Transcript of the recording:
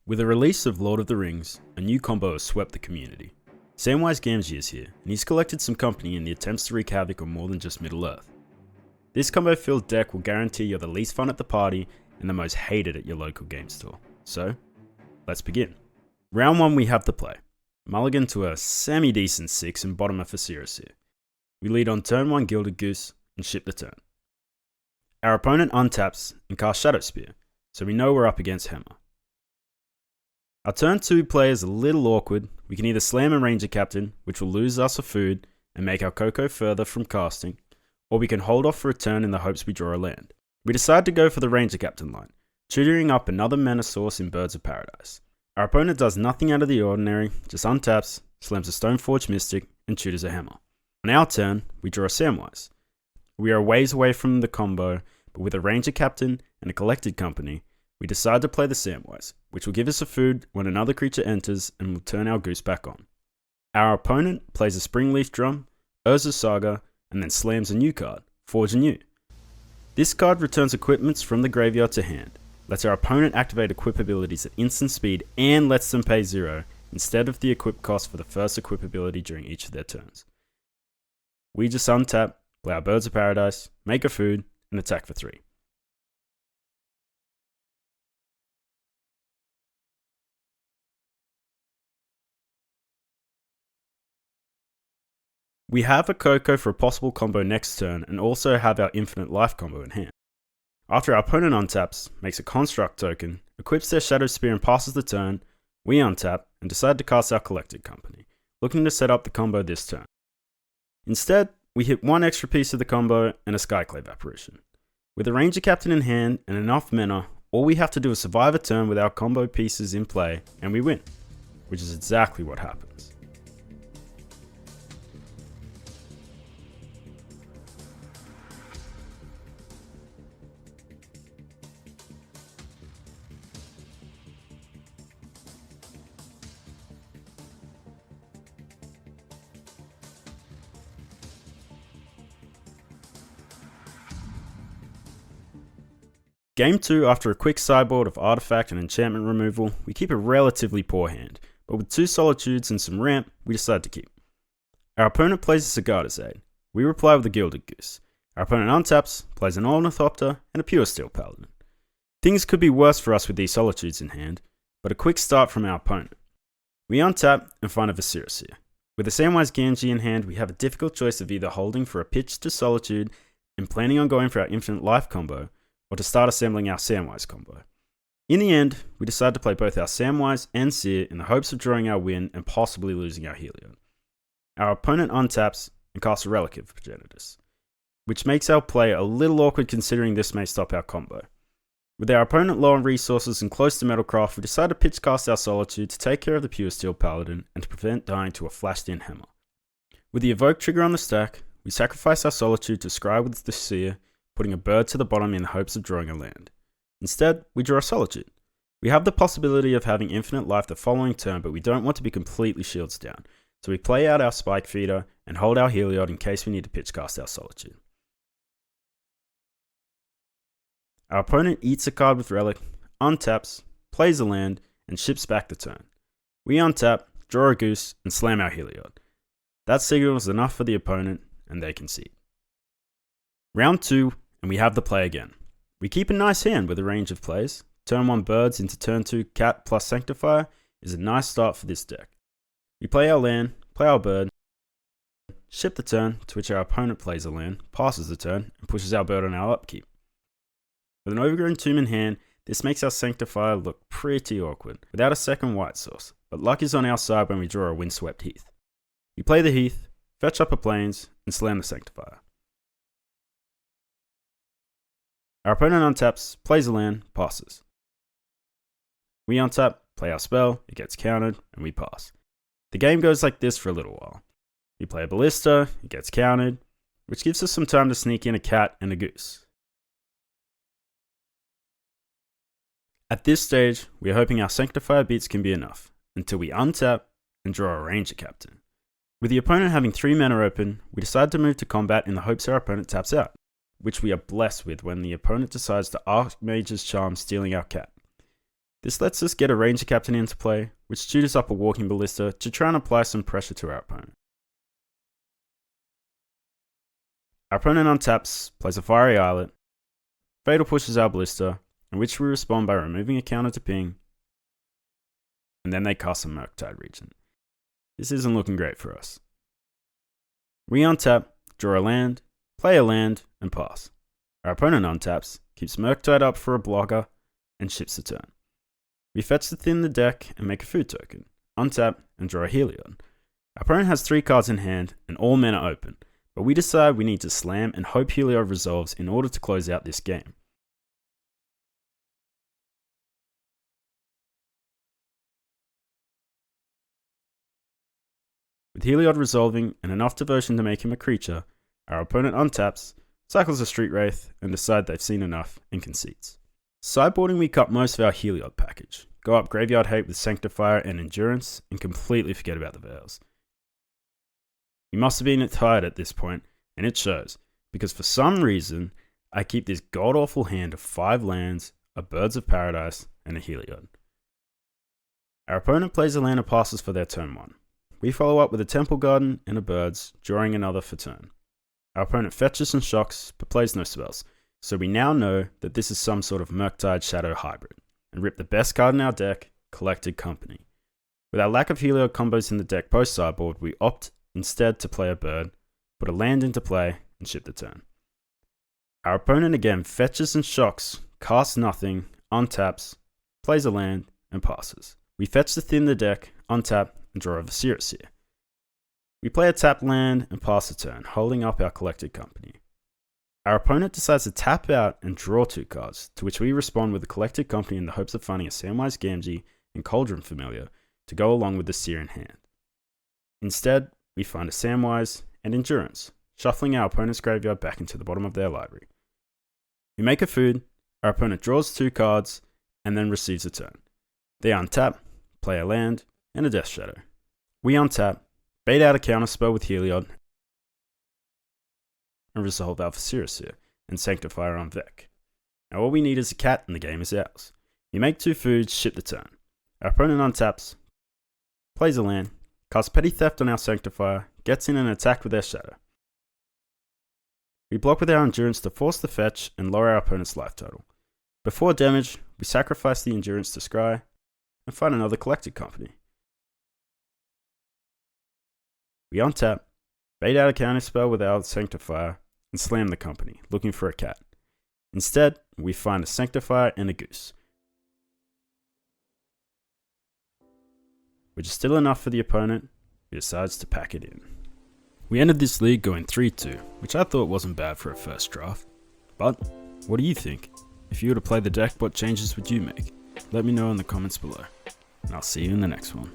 With the release of Lord of the Rings, a new combo has swept the community. Samwise Gamgee is here, and he's collected some company in the attempts to wreak havoc on more than just Middle-earth. This combo-filled deck will guarantee you're the least fun at the party and the most hated at your local game store. So, let's begin. Round 1 we have to play. Mulligan to a semi-decent 6 and bottom of Viscera Seer. We lead on turn 1 Gilded Goose and ship the turn. Our opponent untaps and casts Shadow Spear, so we know we're up against Hammer. Our turn 2 play is a little awkward. We can either slam a Ranger-Captain, which will lose us a food and make our Coco further from casting, or we can hold off for a turn in the hopes we draw a land. We decide to go for the Ranger-Captain line, tutoring up another mana source in Birds of Paradise. Our opponent does nothing out of the ordinary, just untaps, slams a Stoneforge Mystic, and tutors a Hammer. On our turn, we draw a Samwise. We are ways away from the combo, but with a Ranger-Captain and a collected company, we decide to play the Samwise, which will give us a food when another creature enters and will turn our Goose back on. Our opponent plays a Springleaf Drum, Urza's Saga, and then slams a new card, Forge Anew. This card returns equipments from the graveyard to hand, lets our opponent activate equip abilities at instant speed, and lets them pay 0 instead of the equip cost for the first equip ability during each of their turns. We just untap, play our Birds of Paradise, make a food, and attack for 3. We have a Coco for a possible combo next turn and also have our Infinite Life combo in hand. After our opponent untaps, makes a Construct token, equips their Shadow Spear and passes the turn, we untap and decide to cast our Collected Company, looking to set up the combo this turn. Instead, we hit one extra piece of the combo and a Skyclave Apparition. With a Ranger-Captain in hand and enough mana, all we have to do is survive a turn with our combo pieces in play and we win, which is exactly what happens. Game 2, after a quick sideboard of artifact and enchantment removal, we keep a relatively poor hand, but with 2 Solitudes and some ramp, we decide to keep. Our opponent plays a Sigarda's Aid. We reply with a Gilded Goose. Our opponent untaps, plays an Ornithopter, and a Pure Steel Paladin. Things could be worse for us with these Solitudes in hand, but a quick start from our opponent. We untap and find a Viscera Seer. With a Samwise Gamgee in hand, we have a difficult choice of either holding for a pitch to Solitude and planning on going for our Infinite Life combo, or to start assembling our Samwise combo. In the end, we decide to play both our Samwise and Seer in the hopes of drawing our win and possibly losing our Heliod. Our opponent untaps and casts a Relic of Progenitus, which makes our play a little awkward considering this may stop our combo. With our opponent low on resources and close to Metalcraft, we decide to pitch cast our Solitude to take care of the Pure Steel Paladin and to prevent dying to a flashed-in Hammer. With the Evoke trigger on the stack, we sacrifice our Solitude to scry with the Seer, putting a bird to the bottom in the hopes of drawing a land. Instead, we draw a Solitude. We have the possibility of having Infinite Life the following turn, but we don't want to be completely shields down, so we play out our Spike Feeder and hold our Heliod in case we need to pitch cast our Solitude. Our opponent eats a card with Relic, untaps, plays a land, and ships back the turn. We untap, draw a Goose, and slam our Heliod. That signal is enough for the opponent, and they concede. Round 2, and we have the play again. We keep a nice hand with a range of plays. Turn 1 Birds into turn 2 Cat plus Sanctifier is a nice start for this deck. We play our land, play our bird, ship the turn, to which our opponent plays a land, passes the turn, and pushes our bird on our upkeep. With an Overgrown Tomb in hand, this makes our Sanctifier look pretty awkward, without a second white source, but luck is on our side when we draw a Windswept Heath. We play the Heath, fetch up a Plains, and slam the Sanctifier. Our opponent untaps, plays a land, passes. We untap, play our spell, it gets countered, and we pass. The game goes like this for a little while. We play a Ballista, it gets countered, which gives us some time to sneak in a Cat and a Goose. At this stage, we are hoping our Sanctifier beats can be enough, until we untap and draw a Ranger-Captain. With the opponent having 3 mana open, we decide to move to combat in the hopes our opponent taps out, which we are blessed with when the opponent decides to Archmage's Charm, stealing our cat. This lets us get a Ranger-Captain into play, which tutors up a Walking Ballista to try and apply some pressure to our opponent. Our opponent untaps, plays a Fiery Islet, Fatal pushes our Ballista, in which we respond by removing a counter to ping, and then they cast a Murktide Regent. This isn't looking great for us. We untap, draw a land, play a land, and pass. Our opponent untaps, keeps Murktide up for a blocker, and ships the turn. We fetch to thin the deck and make a food token, untap, and draw a Heliod. Our opponent has 3 cards in hand, and all men are open, but we decide we need to slam and hope Heliod resolves in order to close out this game. With Heliod resolving and enough devotion to make him a creature, our opponent untaps, cycles a Street Wraith, and decide they've seen enough and concedes. Sideboarding, we cut most of our Heliod package, go up Graveyard Hate with Sanctifier and Endurance, and completely forget about the Veils. We must have been tired at this point, and it shows, because for some reason, I keep this god-awful hand of 5 lands, a Birds of Paradise, and a Heliod. Our opponent plays a land and passes for their turn 1. We follow up with a Temple Garden and a Birds, drawing another for turn. Our opponent fetches and shocks, but plays no spells, so we now know that this is some sort of Murktide Shadow hybrid, and rip the best card in our deck, Collected Company. With our lack of Heliod combos in the deck post-sideboard, we opt instead to play a bird, put a land into play, and ship the turn. Our opponent again fetches and shocks, casts nothing, untaps, plays a land, and passes. We fetch to thin the deck, untap, and draw a Viscera Seer. We play a tap land and pass the turn, holding up our Collected Company. Our opponent decides to tap out and draw 2 cards, to which we respond with the Collected Company in the hopes of finding a Samwise Gamgee and Cauldron Familiar to go along with the Seer in hand. Instead, we find a Samwise and Endurance, shuffling our opponent's graveyard back into the bottom of their library. We make a food, our opponent draws 2 cards, and then receives a turn. They untap, play a land, and a Death Shadow. We untap, bait out a counterspell with Heliod, and resolve our Viscera Seer and Sanctifier en-Vec. Now all we need is a cat and the game is ours. We make 2 foods, ship the turn. Our opponent untaps, plays a land, casts Petty Theft on our Sanctifier, gets in an attack with their Shadow. We block with our Endurance to force the fetch and lower our opponent's life total. Before damage, we sacrifice the Endurance to scry, and find another Collected Company. We untap, bait out a counterspell with our Sanctifier, and slam the company, looking for a cat. Instead, we find a Sanctifier and a Goose, which is still enough for the opponent, who decides to pack it in. We ended this league going 3-2, which I thought wasn't bad for a first draft. But, what do you think? If you were to play the deck, what changes would you make? Let me know in the comments below, and I'll see you in the next one.